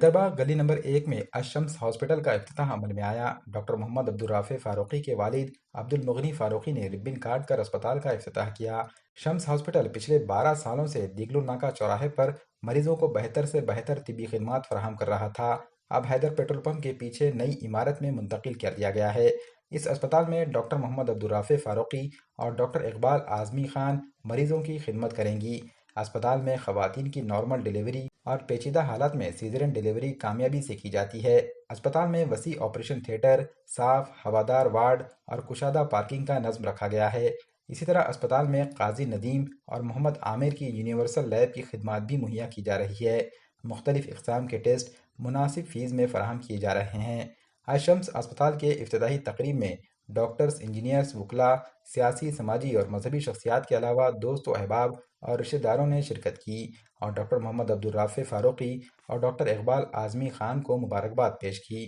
حیدرآباد گلی نمبر 1 میں الشمس ہاسپٹل کا افتتاح عمل میں آیا۔ ڈاکٹر محمد عبدالرافع فاروقی کے والد عبد المغنی فاروقی نے ربن کاٹ کر اسپتال کا افتتاح کیا۔ شمس ہاسپٹل پچھلے 12 سالوں سے دیگلو ناکہ چوراہے پر مریضوں کو بہتر سے بہتر طبی خدمات فراہم کر رہا تھا۔ اب حیدر پیٹرول پمپ کے پیچھے نئی عمارت میں منتقل کر دیا گیا ہے۔ اس اسپتال میں ڈاکٹر محمد عبدالرافع فاروقی اور ڈاکٹر اقبال اعظمی خان مریضوں کی خدمت کریں گی۔ اسپتال میں خواتین کی نارمل ڈیلیوری اور پیچیدہ حالات میں سیزرین ڈیلیوری کامیابی سے کی جاتی ہے۔ اسپتال میں وسیع آپریشن تھیٹر، صاف ہوادار وارڈ اور کشادہ پارکنگ کا نظم رکھا گیا ہے۔ اسی طرح اسپتال میں قاضی ندیم اور محمد عامر کی یونیورسل لیب کی خدمات بھی مہیا کی جا رہی ہے۔ مختلف اقسام کے ٹیسٹ مناسب فیس میں فراہم کیے جا رہے ہیں۔ الشمس اسپتال کے افتتاحی تقریب میں ڈاکٹرز، انجینئرز، وکلاء، سیاسی، سماجی اور مذہبی شخصیات کے علاوہ دوست و احباب اور رشتہ داروں نے شرکت کی اور ڈاکٹر محمد عبدالرافع فاروقی اور ڈاکٹر اقبال اعظمی خان کو مبارکباد پیش کی۔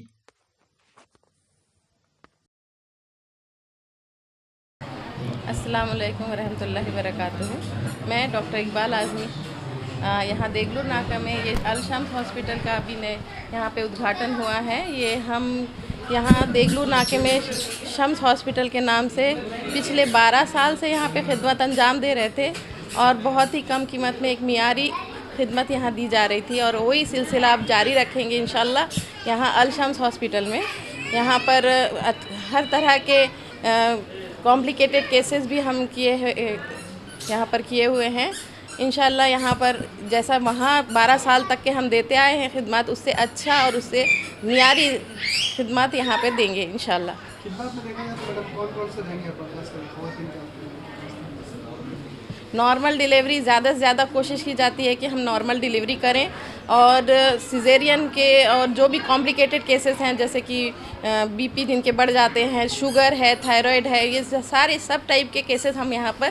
السلام علیکم ورحمۃ اللہ وبرکاتہ۔ میں ڈاکٹر اقبال اعظمی یہاں دیگلو ناکہ میں یہ الشمس ہاسپٹل کا ابھی یہاں پہ ادگھاٹن ہوا ہے۔ یہ ہم یہاں دیگلو ناکے میں شمس ہاسپٹل کے نام سے پچھلے 12 سال سے یہاں پہ خدمت انجام دے رہے تھے اور بہت ہی کم قیمت میں ایک معیاری خدمت یہاں دی جا رہی تھی اور وہی سلسلہ آپ جاری رکھیں گے انشاءاللہ یہاں الشمس ہاسپٹل میں۔ یہاں پر ہر طرح کے کمپلیکیٹڈ کیسز بھی ہم یہاں پر کیے ہوئے ہیں۔ انشاءاللہ یہاں پر جیسا وہاں 12 سال تک کے ہم دیتے آئے ہیں خدمات، اس سے اچھا اور اس سے معیاری خدمات یہاں پہ دیں گے انشاءاللہ۔ نارمل ڈیلیوری زیادہ سے زیادہ کوشش کی جاتی ہے کہ ہم نارمل ڈیلیوری کریں اور سیزیرین کے اور جو بھی کمپلیکیٹڈ کیسز ہیں جیسے کہ بی پی جن کے بڑھ جاتے ہیں، شوگر ہے، تھائرائڈ ہے، یہ سارے سب ٹائپ کے کیسز ہم یہاں پر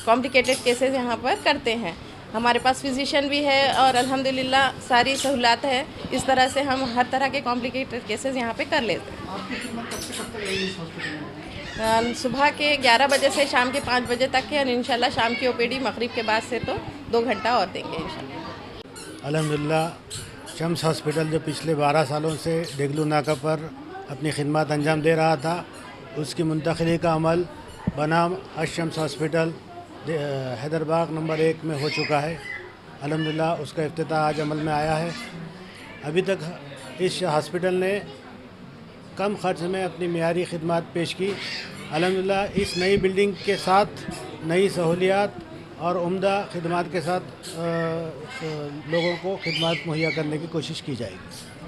کمپلیکیٹڈ کیسز یہاں پر کرتے ہیں۔ ہمارے پاس فزیشین بھی ہے اور الحمدللہ ساری سہولات ہے، اس طرح سے ہم ہر طرح کے کمپلیکیٹڈ کیسز یہاں پہ کر لیتے ہیں۔ آپ کی خدمت کب سے کب تک رہی ہے اس ہاسپٹل میں؟ صبح کے 11 بجے سے شام کے 5 بجے تک ہے اور انشاءاللہ شام کی OPD مغرب کے بعد سے تو 2 گھنٹہ اور دیں گے انشاءاللہ۔ الحمدللہ شمس ہاسپٹل جو پچھلے 12 سالوں سے دیگلو ناکہ پر اپنی خدمات انجام دے رہا تھا، اس کی منتقلی کا عمل بنام الشمس ہاسپٹل حیدرآباد نمبر 1 میں ہو چکا ہے۔ الحمدللہ اس کا افتتاح آج عمل میں آیا ہے۔ ابھی تک اس ہاسپٹل نے کم خرچ میں اپنی معیاری خدمات پیش کی۔ الحمدللہ اس نئی بلڈنگ کے ساتھ نئی سہولیات اور عمدہ خدمات کے ساتھ لوگوں کو خدمات مہیا کرنے کی کوشش کی جائے گی۔